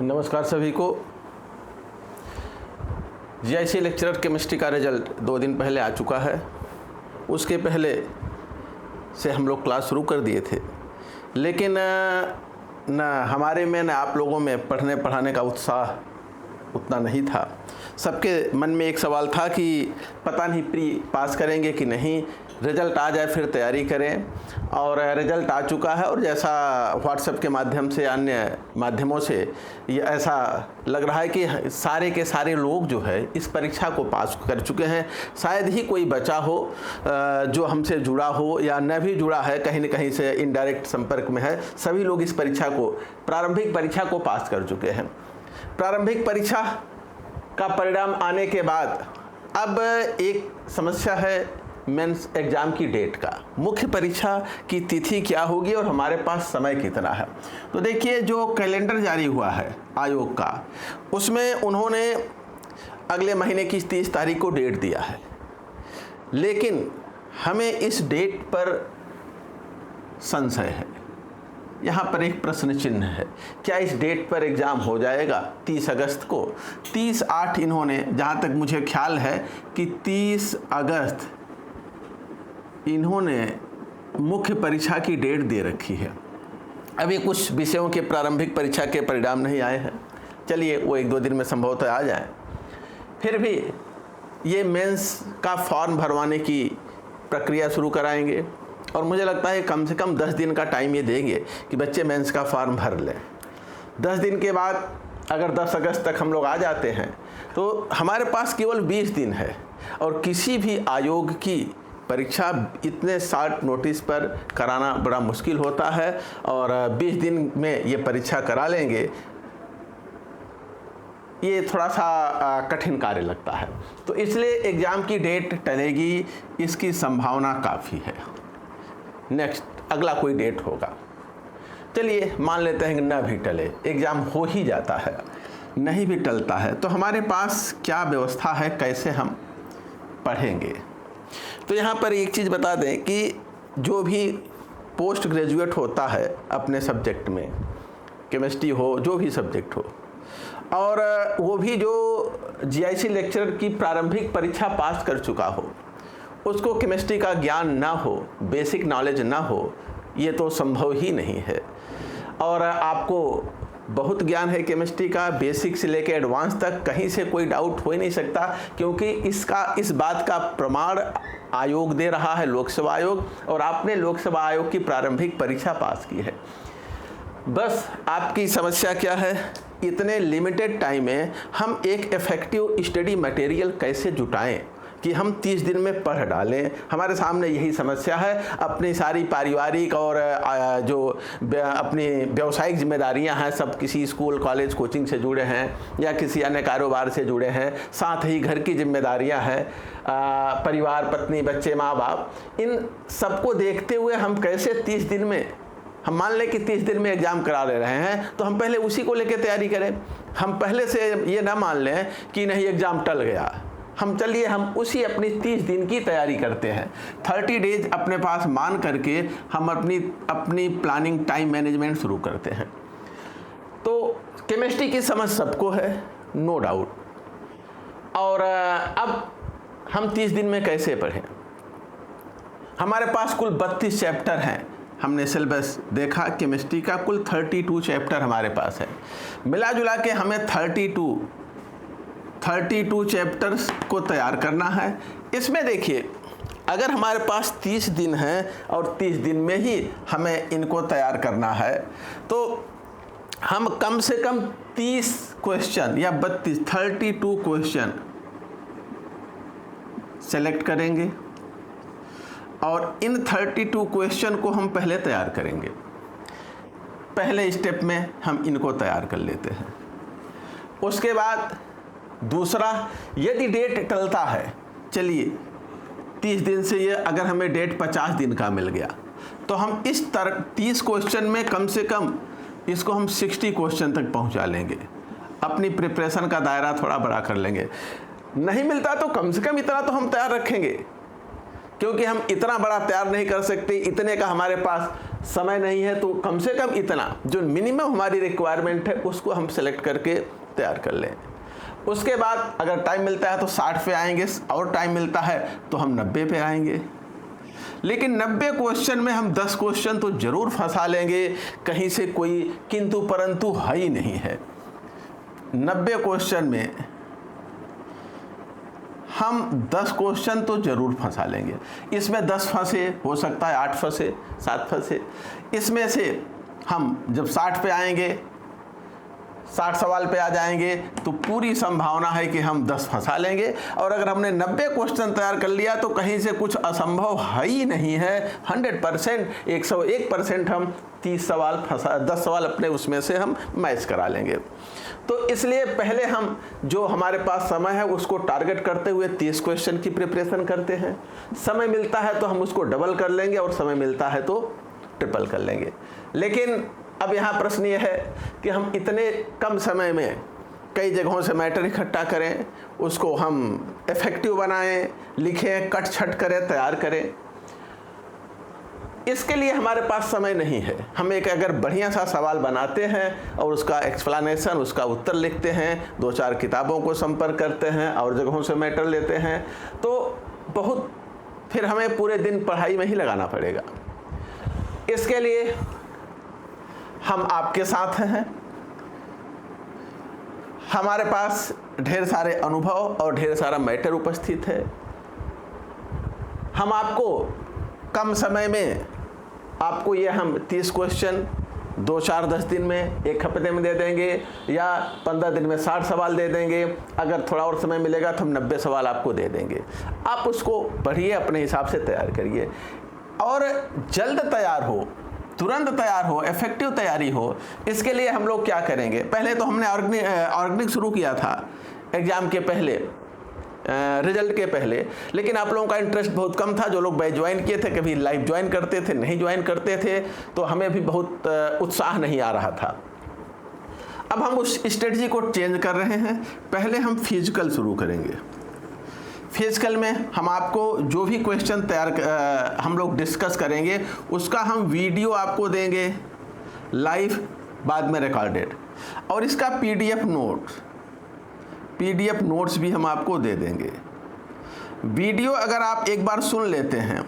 नमस्कार सभी को। जीआईसी लेक्चरर केमिस्ट्री का रिजल्ट 2 दिन पहले आ चुका है। उसके पहले से हम लोग क्लास शुरू कर दिए थे, लेकिन न हमारे में न आप लोगों में पढ़ने पढ़ाने का उत्साह उतना नहीं था। सबके मन में एक सवाल था कि पता नहीं प्री पास करेंगे कि नहीं, रिज़ल्ट आ जाए फिर तैयारी करें। और रिज़ल्ट आ चुका है और जैसा व्हाट्सएप के माध्यम से अन्य माध्यमों से ये ऐसा लग रहा है कि सारे के सारे लोग जो है इस परीक्षा को पास कर चुके हैं। शायद ही कोई बचा हो जो हमसे जुड़ा हो या न भी जुड़ा है, कहीं न कहीं से इनडायरेक्ट संपर्क में है। सभी लोग इस परीक्षा को, प्रारंभिक परीक्षा को पास कर चुके हैं। प्रारंभिक परीक्षा का परिणाम आने के बाद अब एक समस्या है मेंस एग्ज़ाम की डेट का। मुख्य परीक्षा की तिथि क्या होगी और हमारे पास समय कितना है। तो देखिए, जो कैलेंडर जारी हुआ है आयोग का, उसमें उन्होंने अगले महीने की 30 तारीख को डेट दिया है, लेकिन हमें इस डेट पर संशय है। यहाँ पर एक प्रश्न चिन्ह है, क्या इस डेट पर एग्ज़ाम हो जाएगा 30 अगस्त को? 30/8 इन्होंने, जहाँ तक मुझे ख्याल है कि 30 अगस्त इन्होंने मुख्य परीक्षा की डेट दे रखी है। अभी कुछ विषयों के प्रारंभिक परीक्षा के परिणाम नहीं आए हैं। चलिए, वो 1-2 दिन में संभवतः आ जाए। फिर भी ये मेंस का फॉर्म भरवाने की प्रक्रिया शुरू कराएंगे और मुझे लगता है कम से कम 10 दिन का टाइम ये देंगे कि बच्चे मेंस का फॉर्म भर लें। 10 दिन के बाद अगर 10 अगस्त तक हम लोग आ जाते हैं तो हमारे पास केवल 20 दिन है। और किसी भी आयोग की परीक्षा इतने शॉर्ट नोटिस पर कराना बड़ा मुश्किल होता है, और 20 दिन में ये परीक्षा करा लेंगे, ये थोड़ा सा कठिन कार्य लगता है। तो इसलिए एग्ज़ाम की डेट टलेगी, इसकी संभावना काफ़ी है। नेक्स्ट अगला कोई डेट होगा। चलिए मान लेते हैं कि न भी टले, एग्ज़ाम हो ही जाता है, नहीं भी टलता है, तो हमारे पास क्या व्यवस्था है, कैसे हम पढ़ेंगे? तो यहाँ पर एक चीज़ बता दें कि जो भी पोस्ट ग्रेजुएट होता है अपने सब्जेक्ट में, केमिस्ट्री हो, जो भी सब्जेक्ट हो, और वो भी जो जीआईसी लेक्चरर की प्रारंभिक परीक्षा पास कर चुका हो, उसको केमिस्ट्री का ज्ञान ना हो, बेसिक नॉलेज ना हो, ये तो संभव ही नहीं है। और आपको बहुत ज्ञान है केमिस्ट्री का, बेसिक से लेकर एडवांस तक, कहीं से कोई डाउट हो ही नहीं सकता, क्योंकि इस बात का प्रमाण आयोग दे रहा है, लोकसेवा आयोग, और आपने लोकसेवा आयोग की प्रारंभिक परीक्षा पास की है। बस आपकी समस्या क्या है, इतने लिमिटेड टाइम में हम एक इफ़ेक्टिव स्टडी मटेरियल कैसे जुटाएं कि हम 30 दिन में पढ़ डालें। हमारे सामने यही समस्या है। अपनी सारी पारिवारिक और जो अपनी व्यावसायिक जिम्मेदारियां हैं, सब किसी स्कूल, कॉलेज, कोचिंग से जुड़े हैं या किसी अन्य कारोबार से जुड़े हैं, साथ ही घर की जिम्मेदारियां हैं, परिवार, पत्नी, बच्चे, माँ बाप, इन सबको देखते हुए हम कैसे 30 दिन में, हम मान लें कि 30 दिन में एग्ज़ाम करा ले रहे हैं, तो हम पहले उसी को लेकर तैयारी करें। हम पहले से ये ना मान लें कि नहीं एग्ज़ाम टल गया, हम उसी अपनी 30 दिन की तैयारी करते हैं। 30 डेज अपने पास मान करके हम अपनी प्लानिंग, टाइम मैनेजमेंट शुरू करते हैं। तो केमिस्ट्री की समझ सबको है, नो डाउट। और अब हम 30 दिन में कैसे पढ़ें? हमारे पास कुल 32 चैप्टर हैं। हमने सिलेबस देखा केमिस्ट्री का, कुल 32 चैप्टर हमारे पास है। मिला जुला के हमें 32 चैप्टर्स को तैयार करना है। इसमें देखिए, अगर हमारे पास 30 दिन हैं और 30 दिन में ही हमें इनको तैयार करना है, तो हम कम से कम 30 क्वेश्चन या 32 क्वेश्चन सेलेक्ट करेंगे और इन 32 क्वेश्चन को हम पहले तैयार करेंगे। पहले स्टेप में हम इनको तैयार कर लेते हैं। उसके बाद दूसरा, यदि डेट टलता है, चलिए 30 दिन से ये अगर हमें डेट 50 दिन का मिल गया, तो हम इस 30 क्वेश्चन में कम से कम इसको हम 60 क्वेश्चन तक पहुंचा लेंगे। अपनी प्रिपरेशन का दायरा थोड़ा बड़ा कर लेंगे। नहीं मिलता तो कम से कम इतना तो हम तैयार रखेंगे क्योंकि हम इतना बड़ा तैयार नहीं कर सकते, इतने का हमारे पास समय नहीं है, तो कम से कम इतना जो मिनिमम हमारी रिक्वायरमेंट है उसको हम सेलेक्ट करके तैयार कर लें। उसके बाद अगर टाइम मिलता है तो 60 पे आएंगे, और टाइम मिलता है तो हम 90 पे आएंगे। लेकिन 90 क्वेश्चन में हम 10 क्वेश्चन तो ज़रूर फंसा लेंगे, कहीं से कोई किंतु परंतु है ही नहीं है। 90 क्वेश्चन में हम 10 क्वेश्चन तो ज़रूर फंसा लेंगे। इसमें 10 फंसे, हो सकता है 8 फंसे, 7 फंसे। इसमें से हम जब 60 पे आएंगे, 60 सवाल पे आ जाएंगे, तो पूरी संभावना है कि हम 10 फंसा लेंगे। और अगर हमने 90 क्वेश्चन तैयार कर लिया तो कहीं से कुछ असंभव है ही नहीं है। 100%, 101% हम 30 सवाल 10 सवाल अपने उसमें से हम मैच करा लेंगे। तो इसलिए पहले हम जो हमारे पास समय है उसको टारगेट करते हुए 30 क्वेश्चन की प्रिपरेशन करते हैं। समय मिलता है तो हम उसको डबल कर लेंगे, और समय मिलता है तो ट्रिपल कर लेंगे। लेकिन अब यहाँ प्रश्न ये है कि हम इतने कम समय में कई जगहों से मैटर इकट्ठा करें, उसको हम इफेक्टिव बनाएं, लिखें, कट छट करें, तैयार करें। इसके लिए हमारे पास समय नहीं है। हम एक अगर बढ़िया सा सवाल बनाते हैं और उसका एक्सप्लेनेशन, उसका उत्तर लिखते हैं, 2-4 किताबों को संपर्क करते हैं और जगहों से मैटर लेते हैं, तो बहुत फिर हमें पूरे दिन पढ़ाई में ही लगाना पड़ेगा। इसके लिए हम आपके साथ हैं। हमारे पास ढेर सारे अनुभव और ढेर सारा मैटर उपस्थित है। हम आपको कम समय में आपको ये हम 30 क्वेश्चन 2-4-10 दिन में, 1 हफ्ते में दे देंगे, या 15 दिन में 60 सवाल दे देंगे। अगर थोड़ा और समय मिलेगा तो हम 90 सवाल आपको दे देंगे। आप उसको पढ़िए, अपने हिसाब से तैयार करिए, और जल्द तैयार हो, तुरंत तैयार हो, इफेक्टिव तैयारी हो। इसके लिए हम लोग क्या करेंगे, पहले तो हमने ऑर्गेनिक शुरू किया था एग्ज़ाम के पहले, रिजल्ट के पहले, लेकिन आप लोगों का इंटरेस्ट बहुत कम था। जो लोग बैच ज्वाइन किए थे, कभी लाइव ज्वाइन करते थे, नहीं ज्वाइन करते थे, तो हमें भी बहुत उत्साह नहीं आ रहा था। अब हम उस स्ट्रेटजी को चेंज कर रहे हैं। पहले हम फिजिकल शुरू करेंगे। फिजिकल में हम आपको जो भी क्वेश्चन तैयार हम लोग डिस्कस करेंगे उसका हम वीडियो आपको देंगे लाइव, बाद में रिकॉर्डेड, और इसका पीडीएफ नोट्स भी हम आपको दे देंगे। वीडियो अगर आप एक बार सुन लेते हैं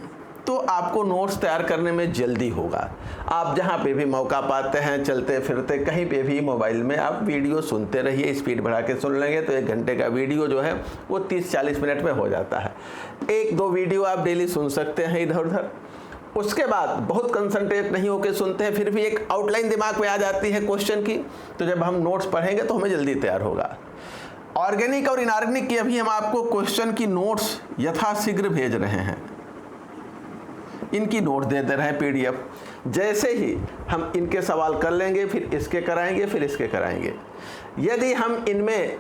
तो आपको नोट्स तैयार करने में जल्दी होगा। आप जहाँ पे भी मौका पाते हैं, चलते फिरते कहीं पे भी मोबाइल में आप वीडियो सुनते रहिए। स्पीड बढ़ा के सुन लेंगे तो 1 घंटे का वीडियो जो है वो 30-40 मिनट में हो जाता है। 1-2 वीडियो आप डेली सुन सकते हैं इधर उधर। उसके बाद बहुत कंसंट्रेट नहीं होकर सुनते हैं, फिर भी एक आउटलाइन दिमाग में आ जाती है क्वेश्चन की, तो जब हम नोट्स पढ़ेंगे तो हमें जल्दी तैयार होगा। ऑर्गेनिक और इनऑर्गेनिक की अभी हम आपको क्वेश्चन की नोट्स यथाशीघ्र भेज रहे हैं। इनकी नोट दे रहे हैं पीडीएफ। जैसे ही हम इनके सवाल कर लेंगे, फिर इसके कराएंगे, फिर इसके कराएंगे। यदि हम इनमें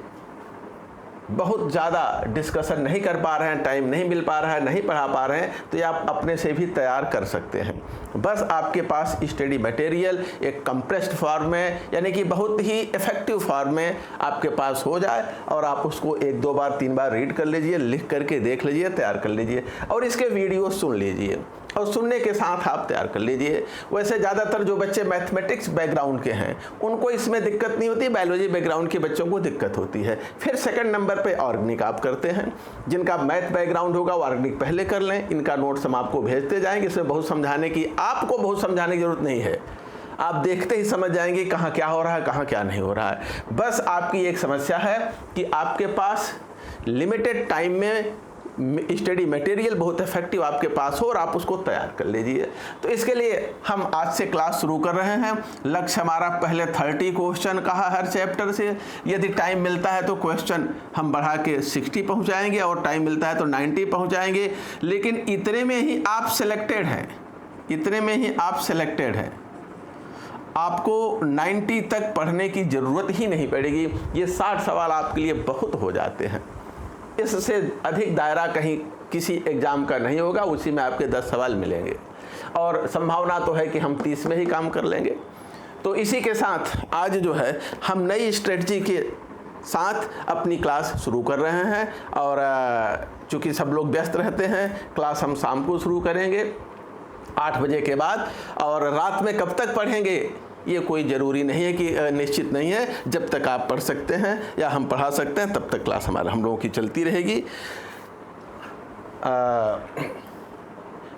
बहुत ज़्यादा डिस्कशन नहीं कर पा रहे हैं, टाइम नहीं मिल पा रहा है, नहीं पढ़ा पा रहे हैं, तो ये आप अपने से भी तैयार कर सकते हैं। बस आपके पास स्टडी मटेरियल एक कंप्रेस्ड फॉर्म में, यानी कि बहुत ही इफेक्टिव फॉर्म में आपके पास हो जाए, और आप उसको 1-2 बार 3 बार रीड कर लीजिए, लिख करके देख लीजिए, तैयार कर लीजिए, और इसके वीडियो सुन लीजिए, और सुनने के साथ आप तैयार कर लीजिए। वैसे ज़्यादातर जो बच्चे मैथमेटिक्स बैकग्राउंड के हैं उनको इसमें दिक्कत नहीं होती, बायोलॉजी बैकग्राउंड के बच्चों को दिक्कत होती है। फिर सेकंड नंबर पे ऑर्गेनिक आप करते हैं। जिनका मैथ बैकग्राउंड होगा वो ऑर्गेनिक पहले कर लें। इनका नोट्स हम आपको भेजते जाएंगे। इसमें बहुत समझाने की, आपको बहुत समझाने की जरूरत नहीं है, आप देखते ही समझ जाएंगे कहाँ क्या हो रहा है, कहाँ क्या नहीं हो रहा है। बस आपकी एक समस्या है कि आपके पास लिमिटेड टाइम में स्टडी मटेरियल बहुत इफेक्टिव आपके पास हो और आप उसको तैयार कर लीजिए। तो इसके लिए हम आज से क्लास शुरू कर रहे हैं। लक्ष्य हमारा पहले 30 क्वेश्चन का है हर चैप्टर से। यदि टाइम मिलता है तो क्वेश्चन हम बढ़ा के 60 पहुंचाएंगे, और टाइम मिलता है तो 90 पहुंचाएंगे। लेकिन इतने में ही आप सिलेक्टेड हैं, इतने में ही आप सिलेक्टेड हैं। आपको 90 तक पढ़ने की ज़रूरत ही नहीं पड़ेगी। ये 60 सवाल आपके लिए बहुत हो जाते हैं। इससे अधिक दायरा कहीं किसी एग्ज़ाम का नहीं होगा। उसी में आपके 10 सवाल मिलेंगे, और संभावना तो है कि हम 30 में ही काम कर लेंगे। तो इसी के साथ आज जो है हम नई स्ट्रेटजी के साथ अपनी क्लास शुरू कर रहे हैं। और चूँकि सब लोग व्यस्त रहते हैं, क्लास हम शाम को शुरू करेंगे 8 बजे के बाद। और रात में कब तक पढ़ेंगे ये कोई ज़रूरी नहीं है कि निश्चित नहीं है। जब तक आप पढ़ सकते हैं या हम पढ़ा सकते हैं तब तक क्लास हम लोगों की चलती रहेगी।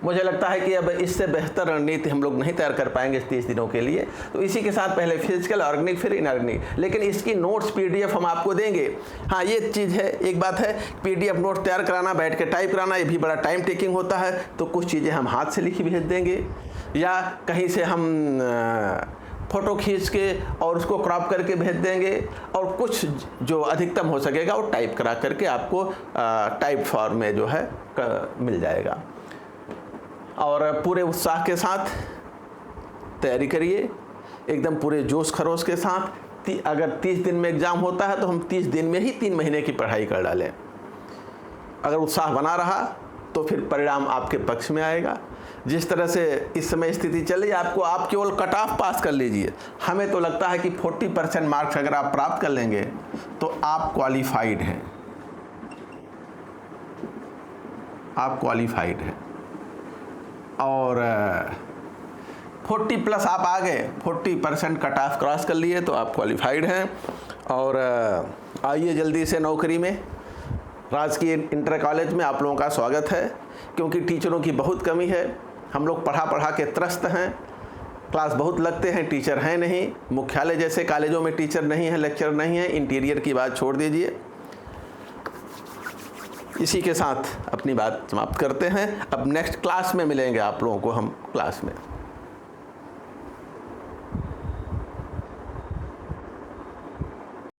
मुझे लगता है कि अब इससे बेहतर रणनीति हम लोग नहीं तैयार कर पाएंगे 30 दिनों के लिए। तो इसी के साथ पहले फिजिकल, ऑर्गेनिक, फिर इनऑर्गेनिक, लेकिन इसकी नोट्स PDF हम आपको देंगे। हाँ, ये चीज़ है, एक बात है, PDF नोट तैयार कराना, बैठ के टाइप कराना, ये भी बड़ा टाइम टेकिंग होता है। तो कुछ चीज़ें हम हाथ से लिखी भेज देंगे या कहीं से हम फ़ोटो खींच के और उसको क्रॉप करके भेज देंगे, और कुछ जो अधिकतम हो सकेगा वो टाइप करा करके आपको टाइप फॉर्म में जो है मिल जाएगा। और पूरे उत्साह के साथ तैयारी करिए, एकदम पूरे जोश खरोश के साथ। अगर 30 दिन में एग्ज़ाम होता है तो हम 30 दिन में ही 3 महीने की पढ़ाई कर डालें। अगर उत्साह बना रहा तो फिर परिणाम आपके पक्ष में आएगा। जिस तरह से इस समय स्थिति चल रही है, आप केवल कट ऑफ पास कर लीजिए। हमें तो लगता है कि 40% मार्क्स अगर आप प्राप्त कर लेंगे तो आप क्वालिफाइड हैं, आप क्वालिफाइड हैं। और 40+ आप आ गए, 40% कट ऑफ क्रॉस कर लिए तो आप क्वालिफाइड हैं। और आइए जल्दी से नौकरी में। राजकीय इंटर कॉलेज में आप लोगों का स्वागत है, क्योंकि टीचरों की बहुत कमी है। हम लोग पढ़ा के त्रस्त हैं, क्लास बहुत लगते हैं, टीचर हैं नहीं। मुख्यालय जैसे कॉलेजों में टीचर नहीं है, लेक्चर नहीं है। इंटीरियर की बात छोड़ दीजिए। इसी के साथ अपनी बात समाप्त करते हैं। अब नेक्स्ट क्लास में मिलेंगे आप लोगों को हम क्लास में।